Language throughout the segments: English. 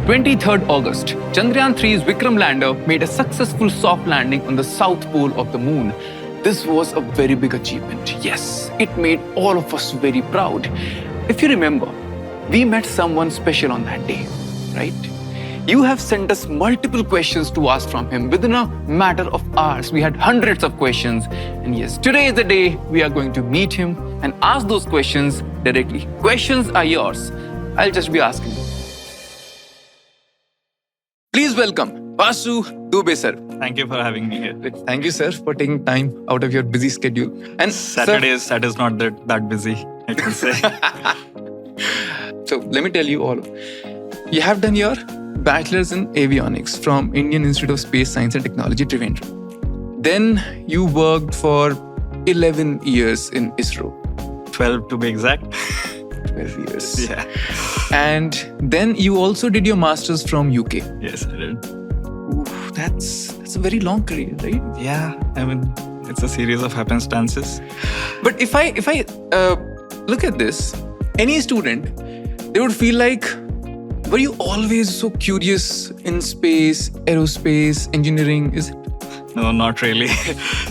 23rd August, Chandrayaan 3's Vikram lander made a successful soft landing on the south pole of the moon. This was a very big achievement. Yes, it made all of us very proud. If you remember, we met someone special on that day, right? You have sent us multiple questions to ask from him. Within a matter of hours, we had hundreds of questions. And yes, today is the day we are going to meet him and ask those questions directly. Questions are yours. I'll just be asking. Please welcome Vasu Dubey sir. Thank you for having me here. Thank you, sir, for taking time out of your busy schedule. And Saturdays, that is not that busy, I can say. So let me tell you all. You have done your bachelor's in avionics from Indian Institute of Space Science and Technology, Trivandrum. Then you worked for 11 years in ISRO. 12 to be exact. 12 years. Yeah. And then you also did your master's from UK. Yes, I did. Oof, that's a very long career, right? Yeah, I mean, it's a series of happenstances. But if I look at this, any student, they would feel like, were you always so curious in space, aerospace, engineering? Is it? No, not really.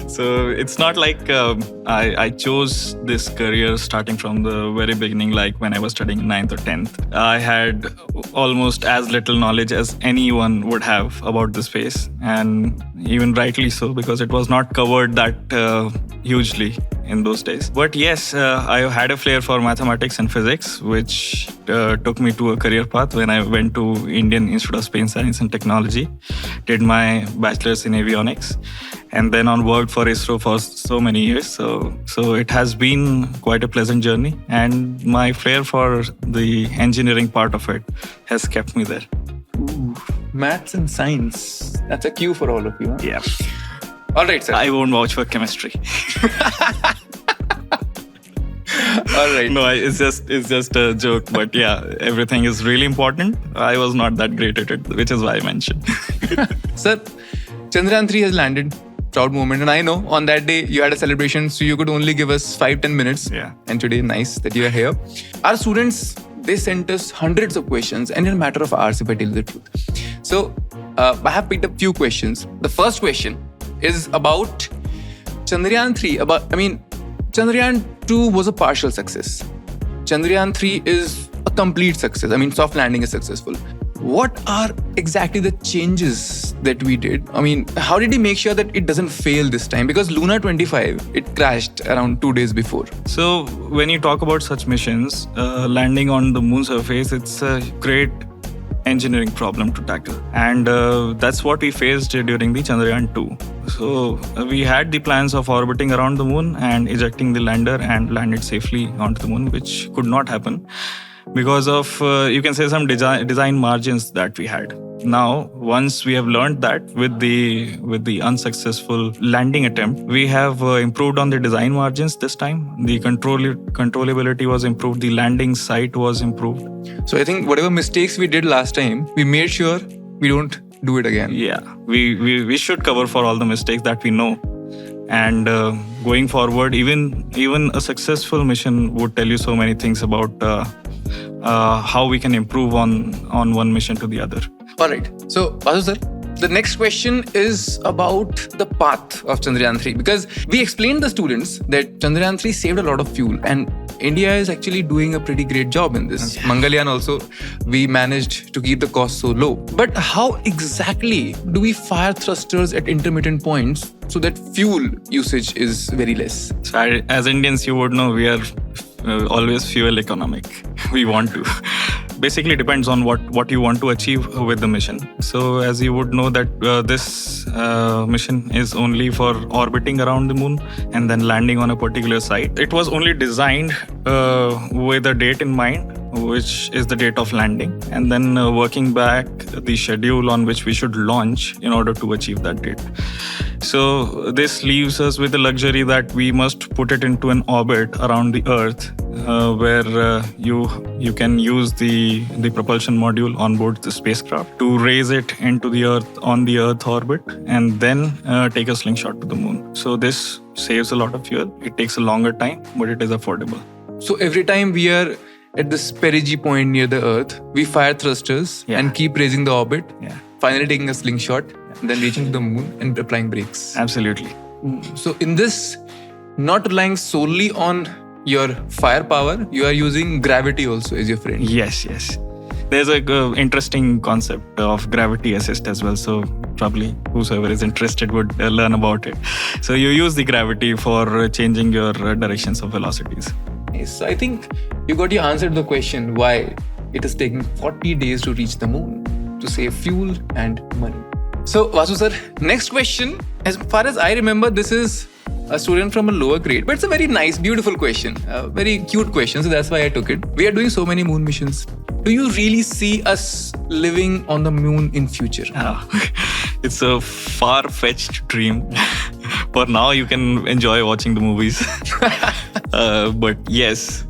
So it's not like I chose this career starting from the very beginning, like when I was studying 9th or 10th. I had almost as little knowledge as anyone would have about the space, and even rightly so, because it was not covered that hugely in those days. But yes, I had a flair for mathematics and physics, which took me to a career path when I went to Indian Institute of Space Science and Technology, did my bachelor's in avionics, and then on worked for ISRO for so many years. So it has been quite a pleasant journey, and my flair for the engineering part of it has kept me there. Ooh, maths and science. That's a cue for all of you. Huh? Yeah. All right, sir. I won't vouch for chemistry. All right. No, it's just a joke. But yeah, everything is really important. I was not that great at it, which is why I mentioned. Sir, Chandrayaan 3 has landed. Proud moment. And I know on that day you had a celebration, so you could only give us 5-10 minutes. Yeah. And today, nice that you are here. Our students, they sent us hundreds of questions, and in a matter of hours, if I tell you the truth. So I have picked up few questions. The first question is about Chandrayaan 3. Chandrayaan 2 was a partial success. Chandrayaan 3 is a complete success. Soft landing is successful. What are exactly the changes that we did? How did he make sure that it doesn't fail this time? Because Luna 25, it crashed around 2 days before. So when you talk about such missions, landing on the moon surface, it's a great engineering problem to tackle. And that's what we faced during the Chandrayaan 2. So we had the plans of orbiting around the moon and ejecting the lander and land it safely onto the moon, which could not happen because of, you can say, some design margins that we had. Now, once we have learned that with the unsuccessful landing attempt, we have improved on the design margins this time. The controllability was improved. The landing site was improved. So I think whatever mistakes we did last time, we made sure we don't do it again. Yeah, we should cover for all the mistakes that we know. And going forward, even a successful mission would tell you so many things about how we can improve on one mission to the other. All right. So, Vasu sir, the next question is about the path of Chandrayaan 3, because we explained the students that Chandrayaan 3 saved a lot of fuel, and India is actually doing a pretty great job in this. Mangalyaan also, we managed to keep the cost so low. But how exactly do we fire thrusters at intermittent points so that fuel usage is very less? So as Indians, you would know we are always fuel economic. We want to. Basically depends on what you want to achieve with the mission. So as you would know that this mission is only for orbiting around the moon and then landing on a particular site. It was only designed with a date in mind, which is the date of landing, and then working back the schedule on which we should launch in order to achieve that date. So this leaves us with the luxury that we must put it into an orbit around the Earth, where you can use the propulsion module on board the spacecraft to raise it into the Earth on the Earth orbit, and then take a slingshot to the moon. So this saves a lot of fuel. It takes a longer time, but it is affordable. So every time we are at this perigee point near the Earth, we fire thrusters and keep raising the orbit, finally taking a slingshot, and then reaching to the moon and applying brakes. Absolutely. So in this, not relying solely on your firepower, you are using gravity also as your friend. Yes. There's a interesting concept of gravity assist as well. So probably whosoever is interested would learn about it. So you use the gravity for changing your directions of velocities. Yes, so I think you got your answer to the question why it is taking 40 days to reach the moon, to save fuel and money. So Vasu sir, next question. As far as I remember, this is a student from a lower grade, but it's a very nice, beautiful question, a very cute question. So that's why I took it. We are doing so many moon missions. Do you really see us living on the moon in future? It's a far-fetched dream. For now, you can enjoy watching the movies. But yes,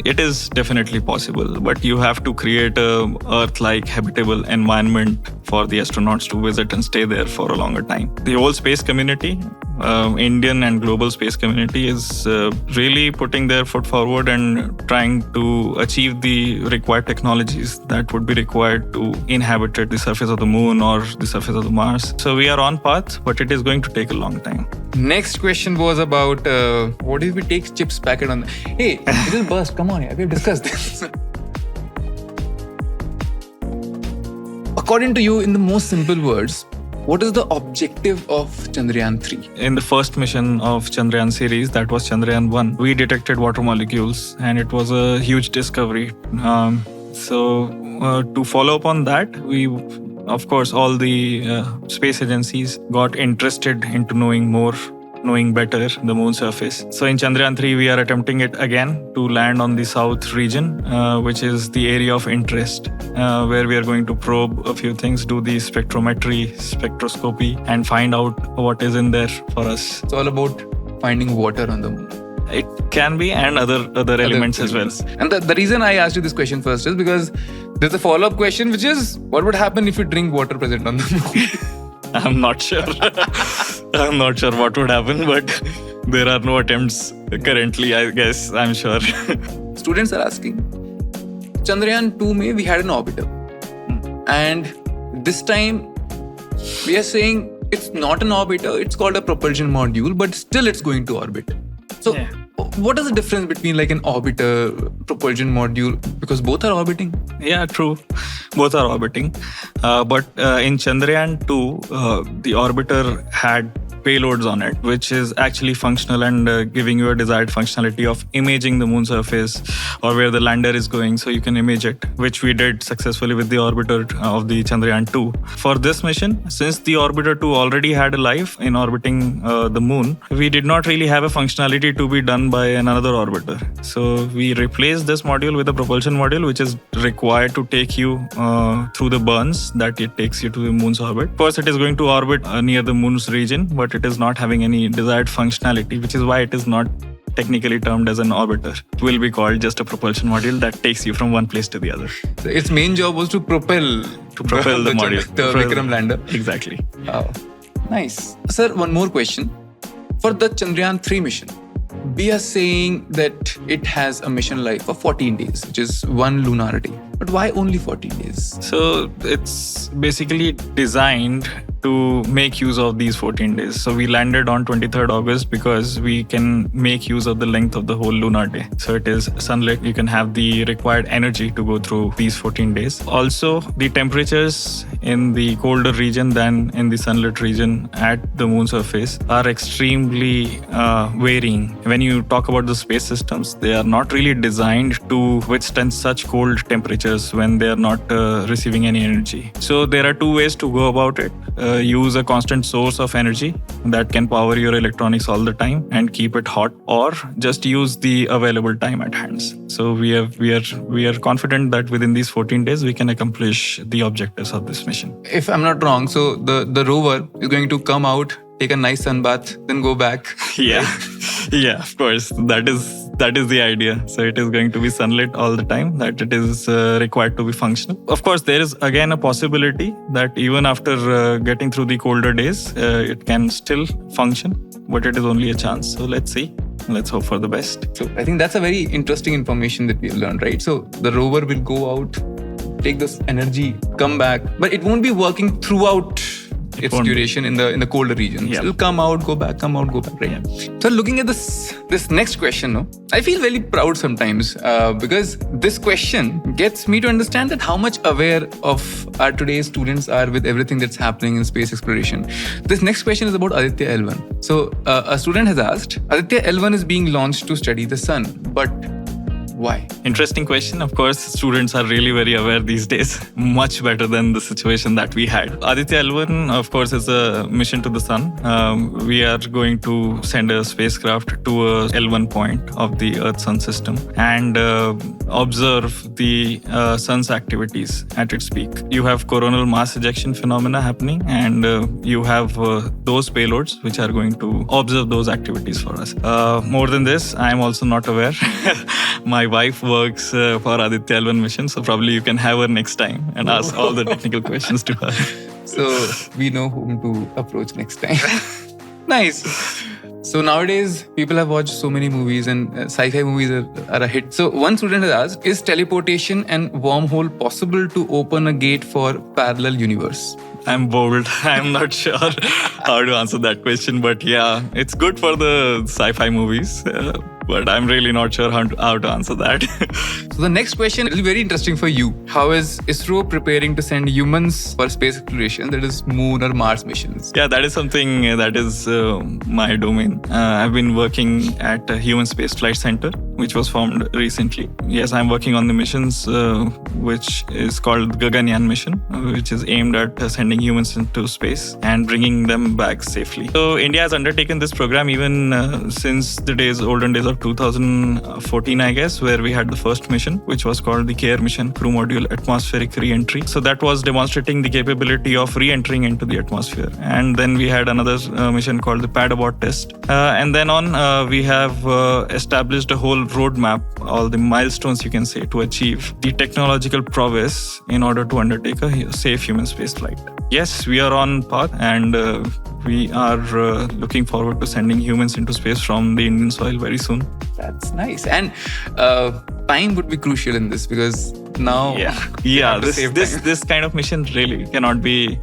it is definitely possible. But you have to create a Earth-like habitable environment for the astronauts to visit and stay there for a longer time. The whole space community, Indian and global space community, is really putting their foot forward and trying to achieve the required technologies that would be required to inhabit the surface of the moon or the surface of the Mars. So we are on path, but it is going to take a long time. Next question was about what if we take chips packet on? Hey, it is burst. Come on, we have discussed this. According to you, in the most simple words, what is the objective of Chandrayaan 3? In the first mission of Chandrayaan series, that was Chandrayaan 1, we detected water molecules and it was a huge discovery. So to follow up on that, we, of course, all the space agencies got interested into knowing better the moon surface. So in Chandrayaan 3, we are attempting it again to land on the south region, which is the area of interest, where we are going to probe a few things, do the spectrometry, spectroscopy, and find out what is in there for us. It's all about finding water on the moon. It can be, and other elements as well. And the reason I asked you this question first is because there's a follow-up question, which is, what would happen if you drink water present on the moon? I'm not sure. I'm not sure what would happen, but there are no attempts currently, I guess, I'm sure. Students are asking, Chandrayaan 2 mein we had an orbiter. And this time we are saying it's not an orbiter, it's called a propulsion module, but still it's going to orbit. So what is the difference between like an orbiter, propulsion module? Because both are orbiting. Yeah, true. Both are orbiting. But in Chandrayaan 2, the orbiter had payloads on it, which is actually functional and giving you a desired functionality of imaging the moon surface or where the lander is going, so you can image it, which we did successfully with the orbiter of the Chandrayaan 2. For this mission, since the orbiter 2 already had a life in orbiting the moon, we did not really have a functionality to be done by another orbiter. So we replaced this module with a propulsion module, which is required to take you through the burns that it takes you to the moon's orbit. First, it is going to orbit near the moon's region, but it is not having any desired functionality, which is why it is not technically termed as an orbiter. It will be called just a propulsion module that takes you from one place to the other. So its main job was to propel the module. The Vikram lander. Exactly. Wow. Nice. Sir, one more question. For the Chandrayaan 3 mission, we are saying that it has a mission life of 14 days, which is one lunar day. But why only 14 days? So it's basically designed to make use of these 14 days. So we landed on 23rd August because we can make use of the length of the whole lunar day. So it is sunlit. You can have the required energy to go through these 14 days. Also, the temperatures in the colder region than in the sunlit region at the moon surface are extremely varying. When you talk about the space systems, they are not really designed to withstand such cold temperatures when they are not receiving any energy. So there are two ways to go about it. Use a constant source of energy that can power your electronics all the time and keep it hot, or just use the available time at hands. So we are confident that within these 14 days we can accomplish the objectives of this mission. If I'm not wrong, so the rover is going to come out, take a nice sunbath, then go back. Yeah. Yeah, of course. That is the idea. So it is going to be sunlit all the time, that it is required to be functional. Of course, there is again a possibility that even after getting through the colder days, it can still function. but it is only a chance. So let's see. Let's hope for the best. So I think that's a very interesting information that we've learned, right? So the rover will go out, take this energy, come back, but it won't be working throughout its duration in the colder regions. Yeah. It'll come out, go back, come out, go back, right? Yeah. So looking at this next question, no, I feel very proud sometimes because this question gets me to understand that how much aware of our today's students are with everything that's happening in space exploration. This next question is about Aditya L1. So a student has asked, Aditya L1 is being launched to study the sun, but why? Interesting question. Of course, students are really very aware these days, much better than the situation that we had. Aditya L1, of course, is a mission to the sun. We are going to send a spacecraft to a L1 point of the Earth-Sun system and observe the sun's activities at its peak. You have coronal mass ejection phenomena happening, and you have those payloads which are going to observe those activities for us. More than this, I am also not aware. My wife works for Aditya L1 mission, so probably you can have her next time and ask all the technical questions to her. So we know whom to approach next time. Nice. So nowadays, people have watched so many movies and sci-fi movies are a hit. So one student has asked, is teleportation and wormhole possible to open a gate for parallel universe? I'm bold. I'm not sure how to answer that question, but yeah, it's good for the sci-fi movies. But I'm really not sure how to answer that. So the next question is very interesting for you. How is ISRO preparing to send humans for space exploration, that is Moon or Mars missions? Yeah, that is something that is my domain. I've been working at a Human Space Flight Center, which was formed recently. Yes, I'm working on the missions, which is called Chandrayaan mission, which is aimed at sending humans into space and bringing them back safely. So India has undertaken this program even since the olden days of 2014, I guess, where we had the first mission, which was called the CARE mission, Crew Module Atmospheric Re-entry. So that was demonstrating the capability of re-entering into the atmosphere. And then we had another mission called the Pad Abort test. And then on, we have established a whole roadmap, all the milestones you can say, to achieve the technological prowess in order to undertake a safe human space flight. Yes, we are on path, and we are looking forward to sending humans into space from the Indian soil very soon. That's nice. And time would be crucial in this because now... Yeah. This kind of mission really cannot be...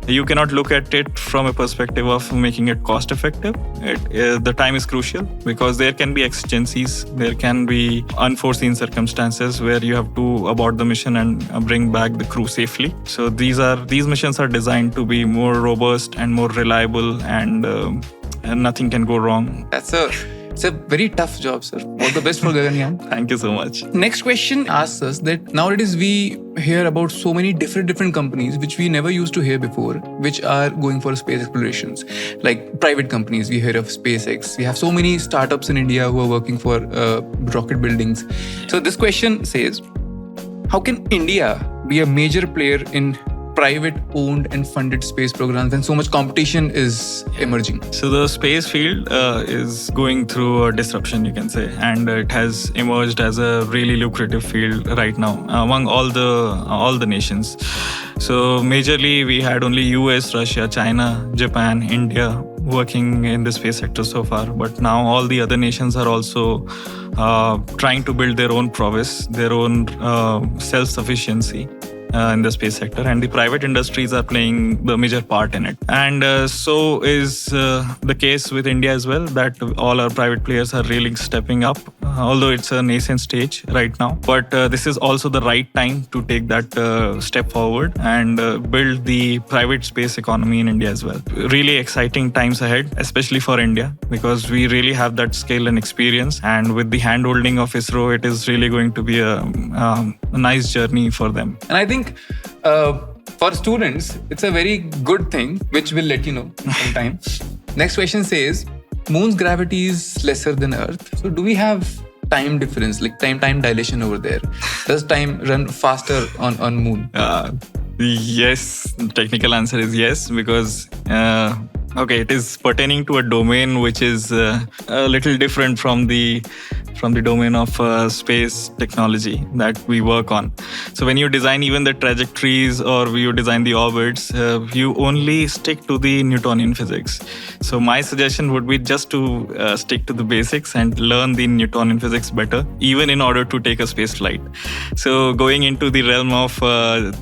You cannot look at it from a perspective of making it cost effective. The time is crucial because there can be exigencies, there can be unforeseen circumstances where you have to abort the mission and bring back the crew safely. So these missions are designed to be more robust and more reliable, and nothing can go wrong. It's a very tough job, sir. All the best for Chandrayaan. Thank you so much. Next question asks us that nowadays we hear about so many different companies which we never used to hear before, which are going for space explorations. Like private companies, we hear of SpaceX. We have so many startups in India who are working for rocket buildings. So this question says, how can India be a major player in private owned and funded space programs when so much competition is emerging? So the space field is going through a disruption, you can say, and it has emerged as a really lucrative field right now among all the nations. So majorly we had only US, Russia, China, Japan, India working in the space sector so far, but now all the other nations are also trying to build their own prowess, their own self-sufficiency in the space sector, and the private industries are playing the major part in it. And so is the case with India as well, that all our private players are really stepping up, although it's a nascent stage right now. But this is also the right time to take that step forward and build the private space economy in India as well. Really exciting times ahead, especially for India, because we really have that skill and experience. And with the hand-holding of ISRO, it is really going to be a nice journey for them. And I think for students, it's a very good thing, which we'll let you know sometime. Next question says, Moon's gravity is lesser than Earth. So do we have time difference, like time dilation over there? Does time run faster on Moon? Yes, the technical answer is yes, because it is pertaining to a domain which is a little different from the from the domain of space technology that we work on. So when you design even the trajectories or you design the orbits, you only stick to the Newtonian physics. So my suggestion would be just to stick to the basics and learn the Newtonian physics better, even in order to take a space flight. So going into the realm of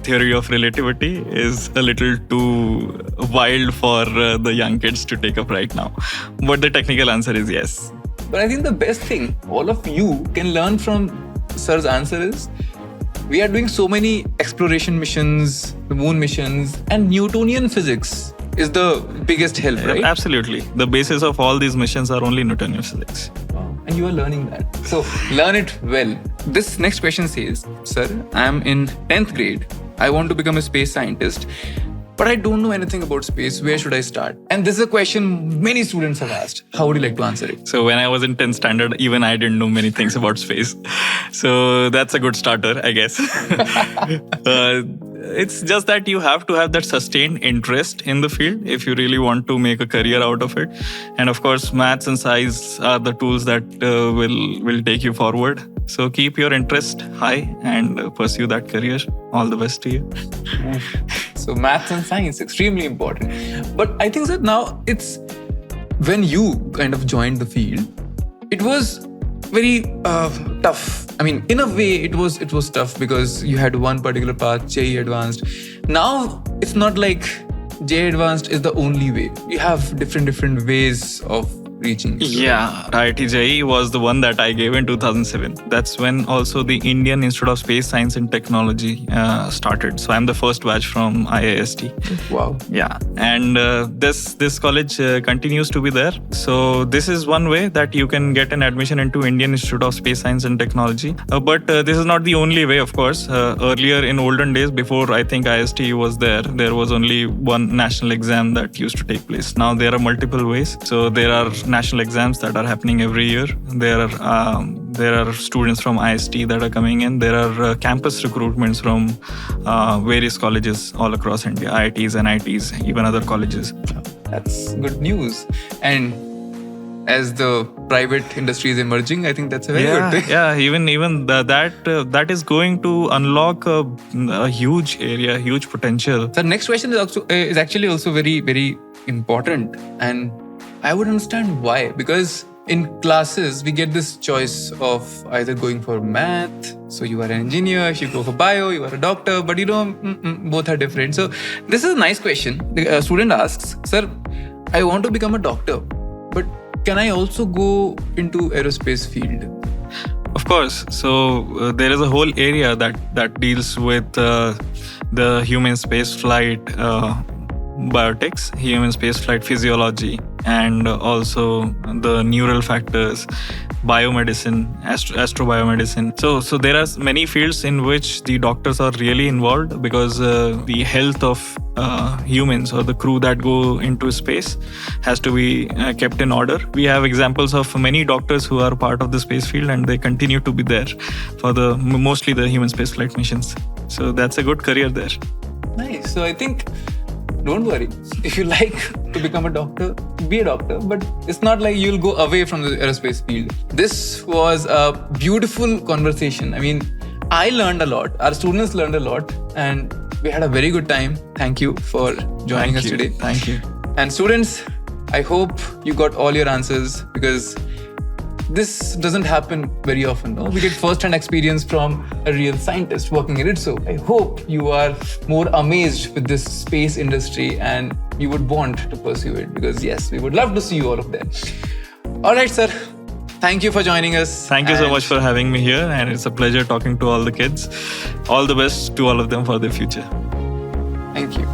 theory of relativity is a little too wild for the young kids to take up right now. But the technical answer is yes. But I think the best thing all of you can learn from Sir's answer is we are doing so many exploration missions, the moon missions, and Newtonian physics is the biggest help, right? Absolutely. The basis of all these missions are only Newtonian physics. Wow. And you are learning that. So learn it well. This next question says, Sir, I am in 10th grade. I want to become a space scientist, but I don't know anything about space. Where should I start? And this is a question many students have asked. How would you like to answer it? So when I was in 10th standard, even I didn't know many things about space. So that's a good starter, I guess. It's just that you have to have that sustained interest in the field if you really want to make a career out of it. And of course, maths and science are the tools that will take you forward. So keep your interest high and pursue that career. All the best to you. So maths and science, extremely important. But I think that now it's when you kind of joined the field, it was very tough. I mean, in a way, it was tough because you had one particular path, JEE Advanced. Now it's not like JEE Advanced is the only way. You have different ways of reaching. Yeah, IIT JEE was the one that I gave in 2007. That's when also the Indian Institute of Space Science and Technology started. So I'm the first batch from IIST. Wow. Yeah, and this college continues to be there. So this is one way that you can get an admission into Indian Institute of Space Science and Technology. But this is not the only way, of course. Earlier in olden days, before I think IST was there was only one national exam that used to take place. Now there are multiple ways. So there are national exams that are happening every year. There are students from IST that are coming in. There are campus recruitments from various colleges all across India, IITs, NITs, even other colleges. That's good news. And as the private industry is emerging, I think that's a very good thing. Yeah, even that is going to unlock a huge area, huge potential. The next question is actually also very, very important. And I would understand why, because in classes we get this choice of either going for math, so you are an engineer. If you go for bio, you are a doctor. But both are different. So this is a nice question. The student asks, Sir, I want to become a doctor, but can I also go into aerospace field? Of course. So there is a whole area that deals with the human space flight biotics, human spaceflight physiology, and also the neural factors, biomedicine, astrobiomedicine. So there are many fields in which the doctors are really involved because the health of humans or the crew that go into space has to be kept in order. We have examples of many doctors who are part of the space field and they continue to be there for mostly the human spaceflight missions. So that's a good career there. Nice. So I think, don't worry. If you like to become a doctor, be a doctor. But it's not like you'll go away from the aerospace field. This was a beautiful conversation. I mean, I learned a lot. Our students learned a lot. And we had a very good time. Thank you for joining us today. Thank you. And students, I hope you got all your answers because this doesn't happen very often. No? We get first-hand experience from a real scientist working in it. So I hope you are more amazed with this space industry and you would want to pursue it because yes, we would love to see you all of them. All right, sir. Thank you for joining us. Thank you so much for having me here. And it's a pleasure talking to all the kids. All the best to all of them for their future. Thank you.